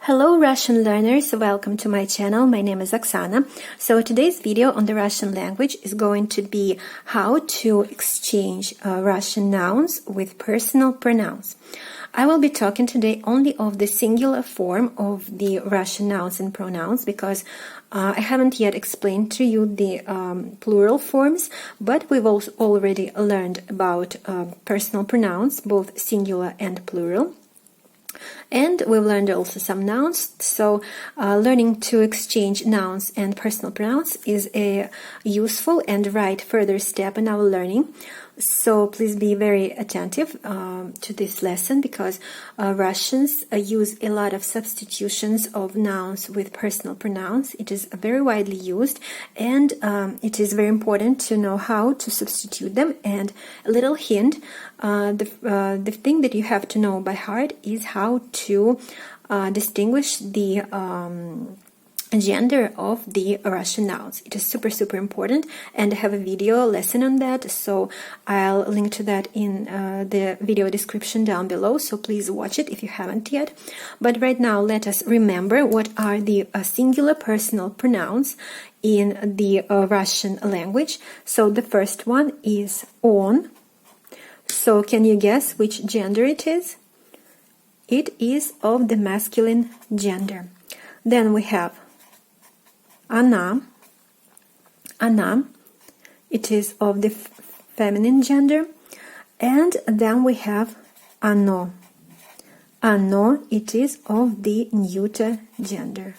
Hello Russian learners, welcome to my channel. My name is Oksana. So today's video on the Russian language is going to be how to exchange Russian nouns with personal pronouns. I will be talking today only of the singular form of the Russian nouns and pronouns because I haven't yet explained to you the plural forms, but we've also already learned about personal pronouns, both singular and plural. And we've learned also some nouns, so learning to exchange nouns and personal pronouns is a useful and right further step in our learning. So please be very attentive to this lesson because Russians use a lot of substitutions of nouns with personal pronouns. It is very widely used and it is very important to know how to substitute them. And a little hint, the thing that you have to know by heart is how to distinguish the gender of the Russian nouns. It is super important, and I have a video lesson on that, so I'll link to that in the video description down below, so please watch it if you haven't yet. But right now let us remember what are the singular personal pronouns in the Russian language. So the first one is on. So can you guess which gender it is? It is of the masculine gender. Then we have Она. Она. It is of the feminine gender. And then we have Оно. Оно. It is of the neuter gender.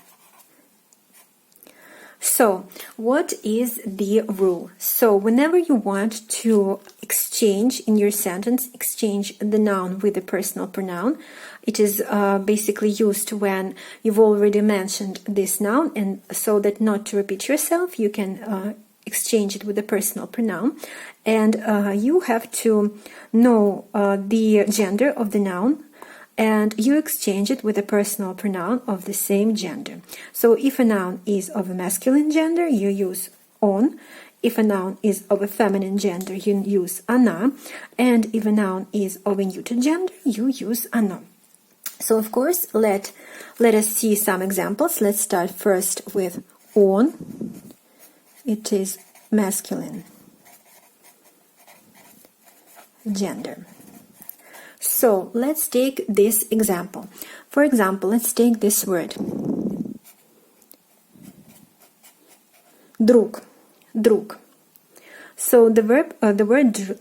So, what is the rule? So, whenever you want to exchange in your sentence, exchange the noun with the personal pronoun, it is basically used when you've already mentioned this noun, and so that not to repeat yourself, you can exchange it with the personal pronoun, and you have to know the gender of the noun, and you exchange it with a personal pronoun of the same gender. So if a noun is of a masculine gender, you use on. If a noun is of a feminine gender, you use она. And if a noun is of a neuter gender, you use оно. So of course, let us see some examples. Let's start first with on. It is masculine gender. So let's take this example. For example, let's take this word. Друг. Друг. So the word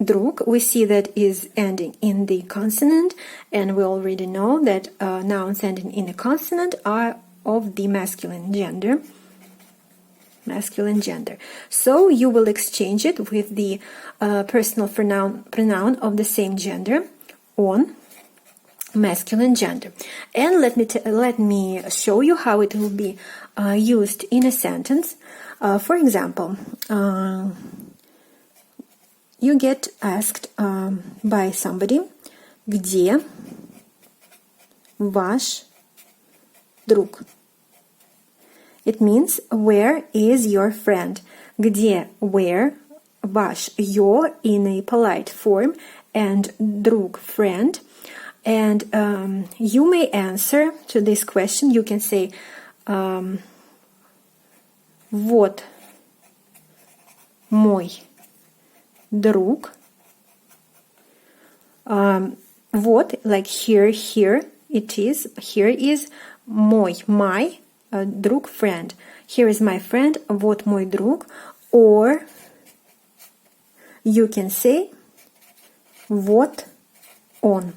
друг, we see that is ending in the consonant, and we already know that nouns ending in a consonant are of the masculine gender. Masculine gender. So you will exchange it with the personal pronoun of the same gender. On masculine gender. And let me show you how it will be used in a sentence. For example, you get asked by somebody, где ваш друг? It means, where is your friend? Где, where, ваш, your in a polite form, and друг, friend. And you may answer to this question. You can say вот мой друг. Вот, like here it is. Here is мой, my, друг, friend. Here is my friend, вот мой друг. Or you can say вот он.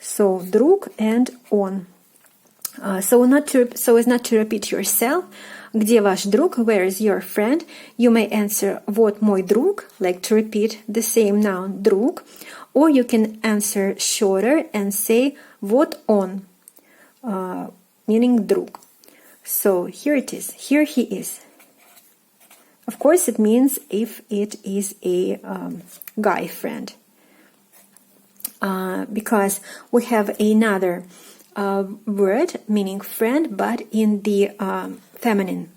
So друг and он. So as not to repeat yourself, где ваш друг? Where is your friend? You may answer вот мой друг, like to repeat the same noun друг, or you can answer shorter and say вот он, meaning друг. So here it is. Here he is. Of course, it means if it is a guy friend. Because we have another word meaning friend, but in the feminine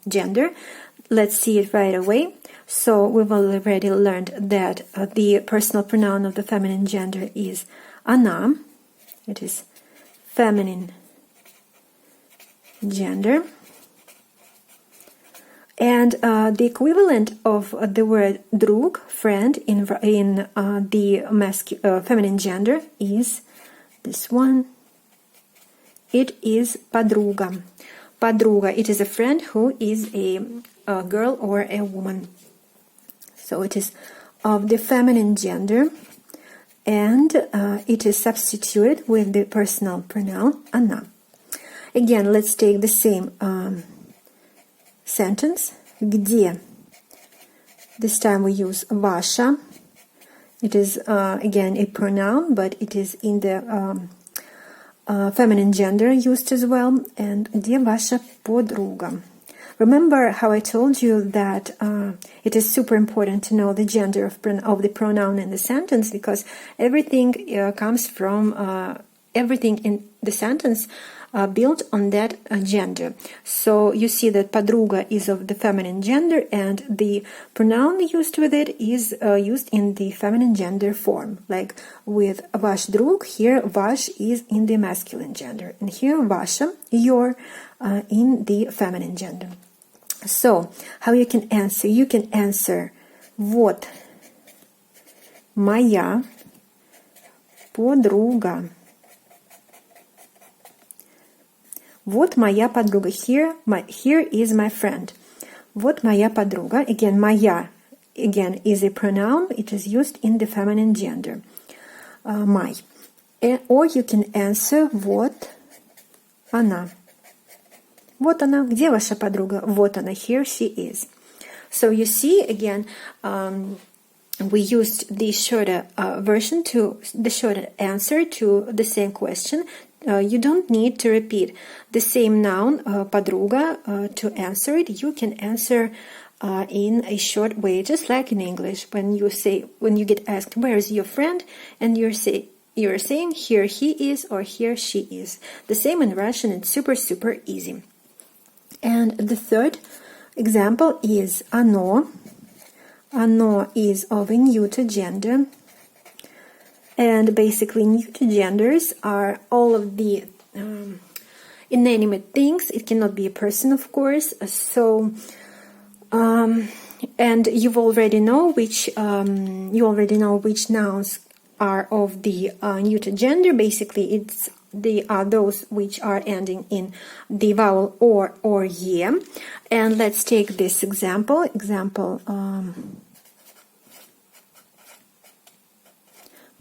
gender. Let's see it right away. So we've already learned that the personal pronoun of the feminine gender is она. It is feminine gender. And the equivalent of the word друг, friend, in the feminine gender is this one. It is подруга. Подруга, it is a friend who is a girl or a woman. So it is of the feminine gender, and it is substituted with the personal pronoun она. Again, let's take the same sentence. Где? This time we use ваша. It is again a pronoun, but it is in the feminine gender used as well. And где ваша подруга? Remember how I told you that it is super important to know the gender of the pronoun in the sentence, because everything comes from everything in the sentence built on that gender. So you see that подруга is of the feminine gender, and the pronoun used with it is used in the feminine gender form. Like with ваш друг, here ваш is in the masculine gender, and here ваша, your, in the feminine gender. So how you can answer? You can answer вот моя подруга. Вот моя подруга. Here is my friend. Вот моя подруга. Again, моя, again, is a pronoun. It is used in the feminine gender. My. Or you can answer вот она. Вот она. Где ваша подруга? Вот она. Here she is. So you see, again, we used the shorter version to the shorter answer to the same question. You don't need to repeat the same noun, подруга, to answer it. You can answer in a short way, just like in English. When you get asked, where is your friend? And you're saying, here he is or here she is. The same in Russian. It's super, super easy. And the third example is оно. Оно is of a neuter gender. And basically, neuter genders are all of the inanimate things. It cannot be a person, of course. So, and you already know which nouns are of the neuter gender. Basically, they are those which are ending in the vowel or ye. And let's take this example.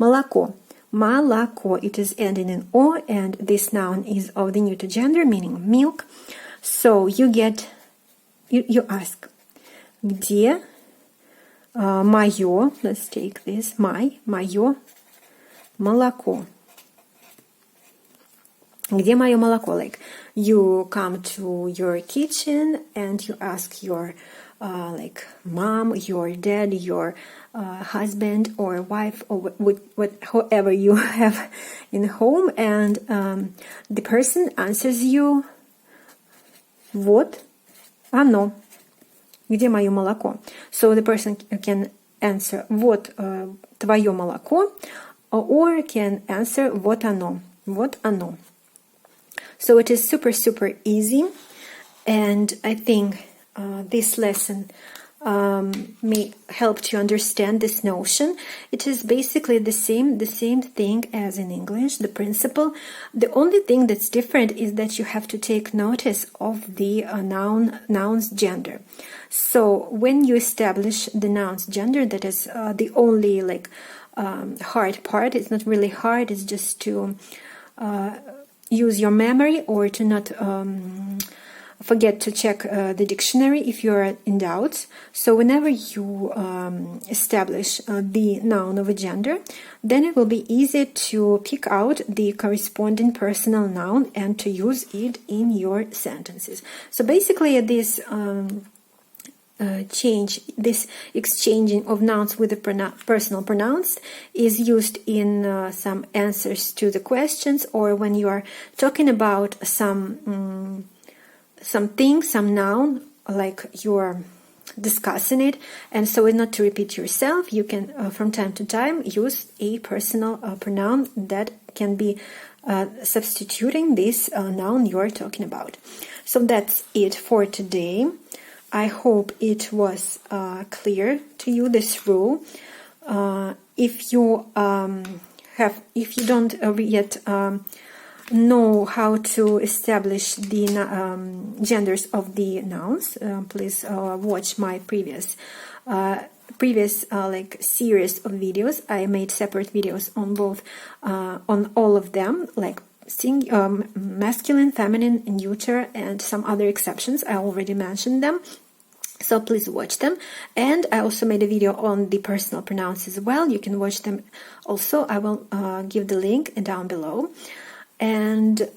Молоко. Молоко. It is ending in o, and this noun is of the neuter gender, meaning milk. So you ask, где мое? Let's take this. Мое молоко. Где мое молоко? Like you come to your kitchen and you ask your like mom, your dad, your husband or wife, or whoever you have in home, and the person answers you вот оно. Где мое молоко? So the person can answer вот твое молоко, or can answer вот оно. Вот оно. So it is super, super easy, and I think this lesson may help you understand this notion. It is basically the same thing as in English, the principle. The only thing that's different is that you have to take notice of the noun's gender. So when you establish the noun's gender, that is the only hard part. It's not really hard. It's just to use your memory, or to not forget to check the dictionary if you're in doubt. So whenever you establish the noun of a gender, then it will be easy to pick out the corresponding personal noun and to use it in your sentences. So basically this this exchanging of nouns with the personal pronouns is used in some answers to the questions, or when you are talking about some noun, like you're discussing it, and so as not to repeat yourself, you can from time to time use a personal pronoun that can be substituting this noun you're talking about. So that's it for today. I hope it was clear to you, this rule. If you don't yet know how to establish the genders of the nouns, please watch my previous like series of videos. I made separate videos on both on all of them, like masculine, feminine, neuter, and some other exceptions. I already mentioned them, so please watch them. And I also made a video on the personal pronouns as well. You can watch them also. I will give the link down below. And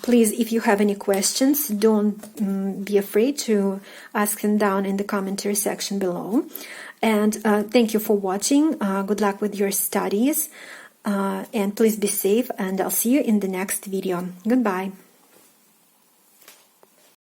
please, if you have any questions, don't be afraid to ask them down in the commentary section below. And thank you for watching. Good luck with your studies. And please be safe, and I'll see you in the next video. Goodbye.